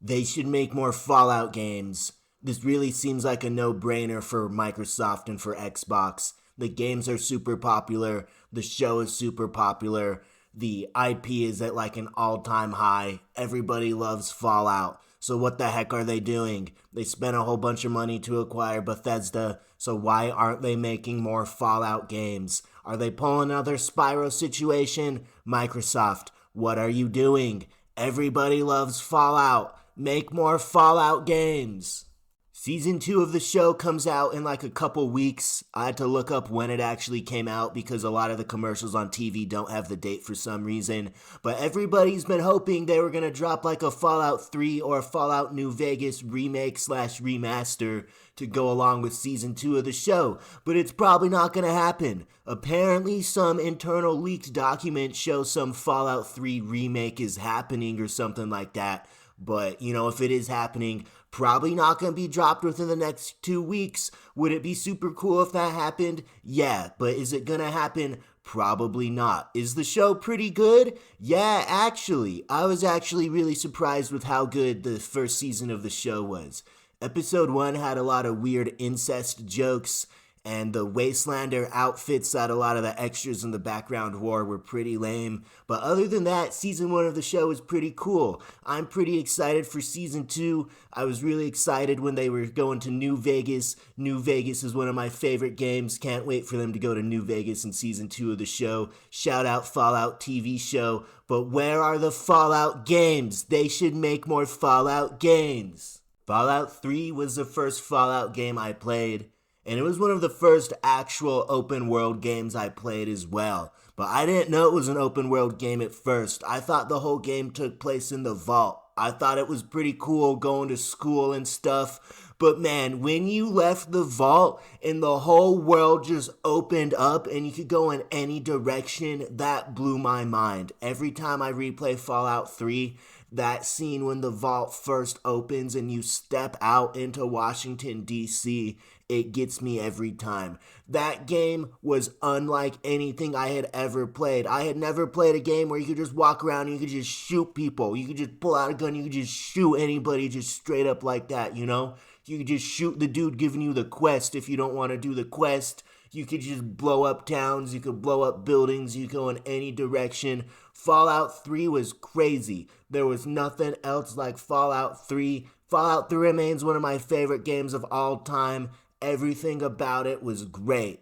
They should make more Fallout games. This really seems like a no-brainer for Microsoft and for Xbox. The games are super popular, the show is super popular, the IP is at like an all-time high. Everybody loves Fallout. So what the heck are they doing? They spent a whole bunch of money to acquire Bethesda, so why aren't they making more Fallout games? Are they pulling another Spyro situation? Microsoft, what are you doing? Everybody loves Fallout. Make more Fallout games. Season 2 of the show comes out in like a couple weeks. I had to look up when it actually came out because a lot of the commercials on TV don't have the date for some reason. But everybody's been hoping they were going to drop like a Fallout 3 or a Fallout New Vegas remake slash remaster to go along with Season 2 of the show. But it's probably not going to happen. Apparently some internal leaked documents show some Fallout 3 remake is happening or something like that. But, if it is happening, probably not going to be dropped within the next 2 weeks. Would it be super cool if that happened? Yeah, but is it going to happen? Probably not. Is the show pretty good? Yeah, actually. I was actually really surprised with how good the first season of the show was. Episode 1 had a lot of weird incest jokes, and the Wastelander outfits that a lot of the extras in the background wore were pretty lame. But other than that, Season 1 of the show is pretty cool. I'm pretty excited for Season 2. I was really excited when they were going to New Vegas. New Vegas is one of my favorite games. Can't wait for them to go to New Vegas in Season 2 of the show. Shout out Fallout TV show. But where are the Fallout games? They should make more Fallout games. Fallout 3 was the first Fallout game I played. And it was one of the first actual open world games I played as well. But I didn't know it was an open world game at first. I thought the whole game took place in the vault. I thought it was pretty cool going to school and stuff. But man, when you left the vault and the whole world just opened up and you could go in any direction, that blew my mind. Every time I replay Fallout 3, that scene when the vault first opens and you step out into Washington, D.C., it gets me every time. That game was unlike anything I had ever played. I had never played a game where you could just walk around and you could just shoot people. You could just pull out a gun, you could just shoot anybody just straight up like that, You could just shoot the dude giving you the quest if you don't want to do the quest. You could just blow up towns, you could blow up buildings, you could go in any direction. Fallout 3 was crazy. There was nothing else like Fallout 3. Fallout 3 remains one of my favorite games of all time. Everything about it was great.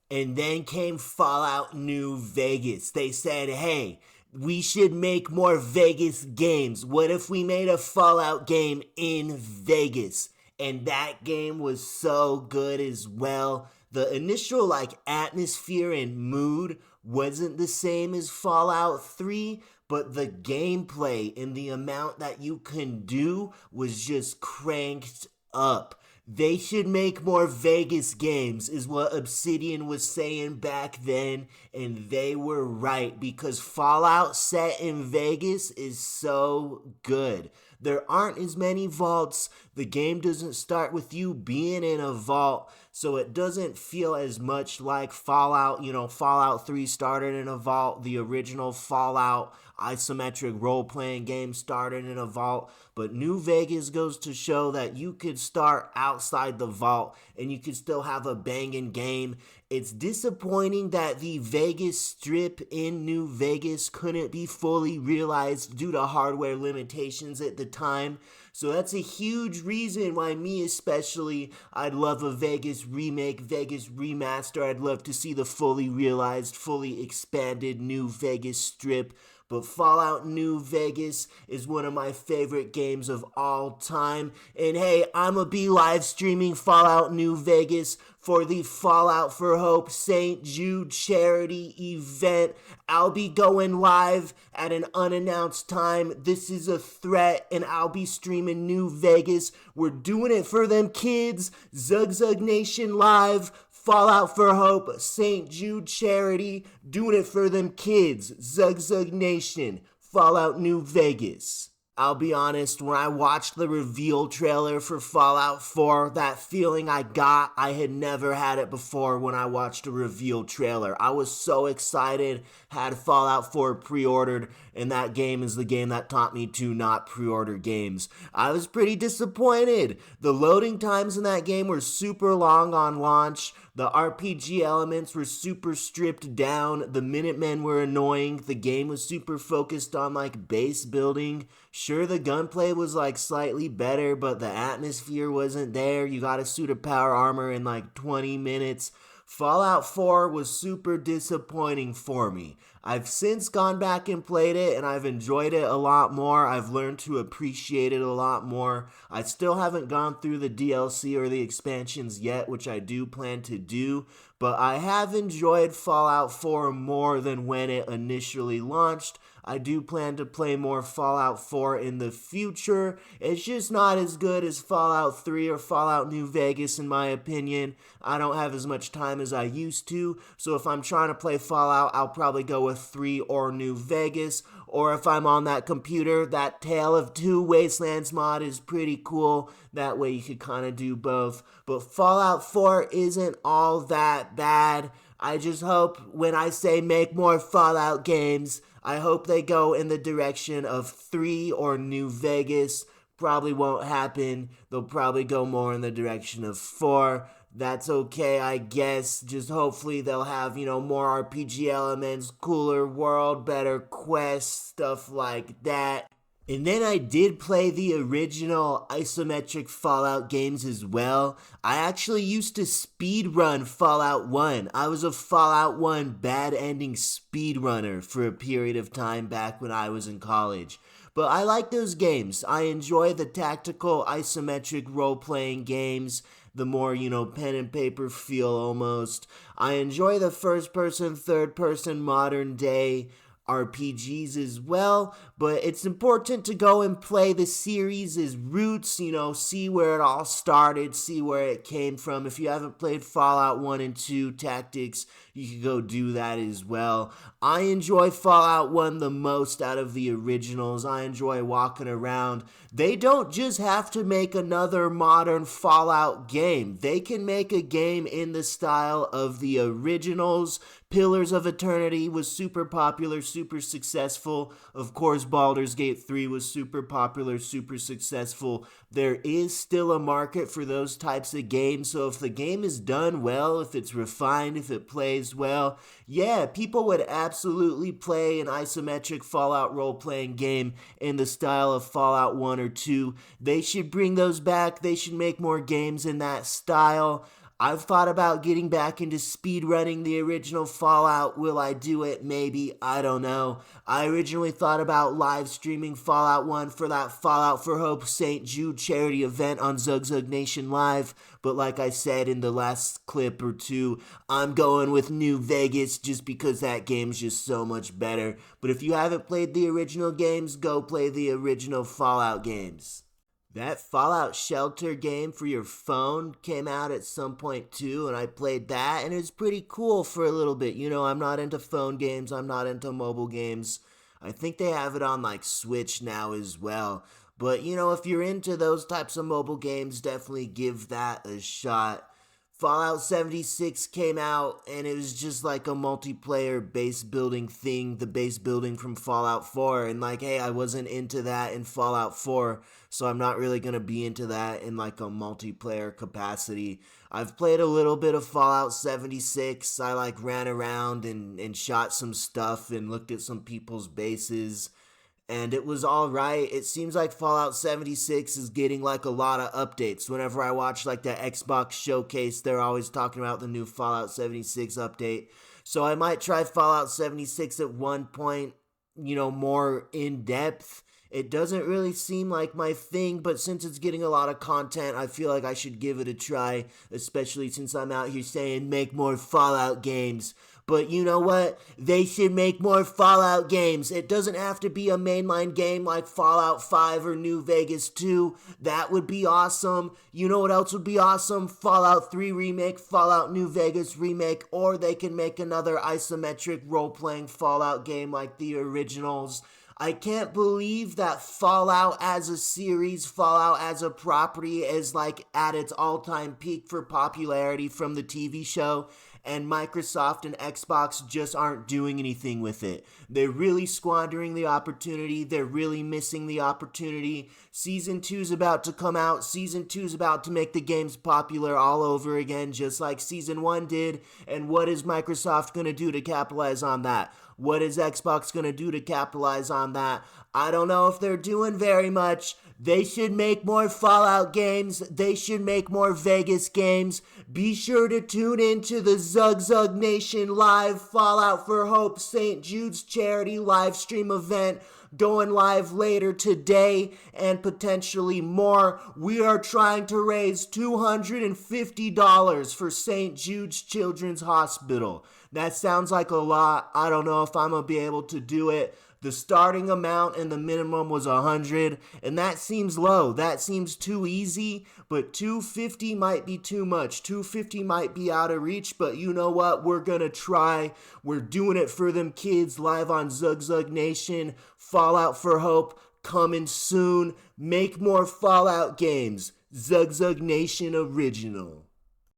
And then came Fallout New Vegas. They said, hey, we should make more Vegas games. What if we made a Fallout game in Vegas? And that game was so good as well. The initial atmosphere and mood wasn't the same as Fallout 3, but the gameplay and the amount that you can do was just cranked up. They should make more Vegas games is what Obsidian was saying back then, and they were right because Fallout set in Vegas is so good. There aren't as many vaults. The game doesn't start with you being in a vault, so it doesn't feel as much like Fallout. Fallout 3 started in a vault. The original Fallout isometric role-playing game started in a vault. But New Vegas goes to show that you could start outside the vault and you could still have a banging game. It's disappointing that the Vegas Strip in New Vegas couldn't be fully realized due to hardware limitations at the time. So that's a huge reason why me especially, I'd love a Vegas remake, Vegas remaster. I'd love to see the fully realized, fully expanded New Vegas Strip. But Fallout New Vegas is one of my favorite games of all time. And hey, I'ma be live streaming Fallout New Vegas for the Fallout for Hope St. Jude charity event. I'll be going live at an unannounced time. This is a threat, and I'll be streaming New Vegas. We're doing it for them kids. ZUGZUG Nation Live. Fallout for Hope, St. Jude charity, doing it for them kids. ZUGZUG Nation, Fallout New Vegas. I'll be honest, when I watched the reveal trailer for Fallout 4, that feeling I had never had it before when I watched a reveal trailer. I was so excited, had Fallout 4 pre-ordered, and that game is the game that taught me to not pre-order games. I was pretty disappointed. The loading times in that game were super long on launch. The RPG elements were super stripped down. The Minutemen were annoying. The game was super focused on like base building. Sure, the gunplay was like slightly better, but the atmosphere wasn't there. You got a suit of power armor in like 20 minutes. Fallout 4 was super disappointing for me. I've since gone back and played it, and I've enjoyed it a lot more. I've learned to appreciate it a lot more. I still haven't gone through the DLC or the expansions yet, which I do plan to do, but I have enjoyed Fallout 4 more than when it initially launched. I do plan to play more Fallout 4 in the future. It's just not as good as Fallout 3 or Fallout New Vegas in my opinion. I don't have as much time as I used to, so if I'm trying to play Fallout, I'll probably go with 3 or New Vegas. Or if I'm on that computer, that Tale of Two Wastelands mod is pretty cool. That way you could kind of do both. But Fallout 4 isn't all that bad. I just hope when I say make more Fallout games, I hope they go in the direction of 3 or New Vegas. Probably won't happen. They'll probably go more in the direction of 4. That's okay, I guess. Just hopefully they'll have, more RPG elements, cooler world, better quests, stuff like that. And then I did play the original isometric Fallout games as well. I actually used to speedrun Fallout 1. I was a Fallout 1 bad ending speedrunner for a period of time back when I was in college. But I like those games. I enjoy the tactical isometric role-playing games, the more, pen and paper feel almost. I enjoy the first-person, third-person, modern-day RPGs as well, but it's important to go and play the series' roots, see where it all started, see where it came from. If you haven't played Fallout 1 and 2 Tactics, you can go do that as well. I enjoy Fallout 1 the most out of the originals. I enjoy walking around. They don't just have to make another modern Fallout game. They can make a game in the style of the originals. Pillars of Eternity was super popular, super successful. Of course, Baldur's Gate 3 was super popular, super successful. There is still a market for those types of games, so if the game is done well, if it's refined, if it plays well, yeah, people would absolutely play an isometric Fallout role-playing game in the style of Fallout 1 or 2. They should bring those back. They should make more games in that style. I've thought about getting back into speedrunning the original Fallout. Will I do it? Maybe. I don't know. I originally thought about live streaming Fallout 1 for that Fallout for Hope St. Jude charity event on ZUGZUG Nation Live, but like I said in the last clip or two, I'm going with New Vegas just because that game's just so much better. But if you haven't played the original games, go play the original Fallout games. That Fallout Shelter game for your phone came out at some point too, and I played that, and it was pretty cool for a little bit. I'm not into phone games, I'm not into mobile games. I think they have it on like Switch now as well. But if you're into those types of mobile games, definitely give that a shot. Fallout 76 came out, and it was just like a multiplayer base building thing, the base building from Fallout 4, and hey, I wasn't into that in Fallout 4, so I'm not really going to be into that in a multiplayer capacity. I've played a little bit of Fallout 76, I ran around and shot some stuff and looked at some people's bases, and it was alright. It seems like Fallout 76 is getting a lot of updates. Whenever I watch the Xbox showcase, they're always talking about the new Fallout 76 update. So I might try Fallout 76 at one point, more in depth. It doesn't really seem like my thing, but since it's getting a lot of content, I feel like I should give it a try, especially since I'm out here saying make more Fallout games. But you know what? They should make more Fallout games. It doesn't have to be a mainline game like Fallout 5 or New Vegas 2. That would be awesome. You know what else would be awesome? Fallout 3 remake, Fallout New Vegas remake, or they can make another isometric role-playing Fallout game like the originals. I can't believe that Fallout as a series, Fallout as a property is like at its all-time peak for popularity from the TV show, and Microsoft and Xbox just aren't doing anything with it. They're really squandering the opportunity. They're really missing the opportunity. Season 2's about to come out. Season 2's about to make the games popular all over again, just like Season 1 did. And what is Microsoft going to do to capitalize on that? What is Xbox going to do to capitalize on that? I don't know if they're doing very much. They should make more Fallout games. They should make more Vegas games. Be sure to tune in to the ZUGZUG Nation live Fallout for Hope St. Jude's charity live stream event going live later today and potentially more. We are trying to raise $250 for St. Jude's Children's Hospital. That sounds like a lot. I don't know if I'm going to be able to do it. The starting amount and the minimum was $100, and that seems low. That seems too easy, but $250 might be too much. $250 might be out of reach, but you know what? We're going to try. We're doing it for them kids live on ZUGZUG Nation. Fallout for Hope coming soon. Make more Fallout games. ZUGZUG Nation original.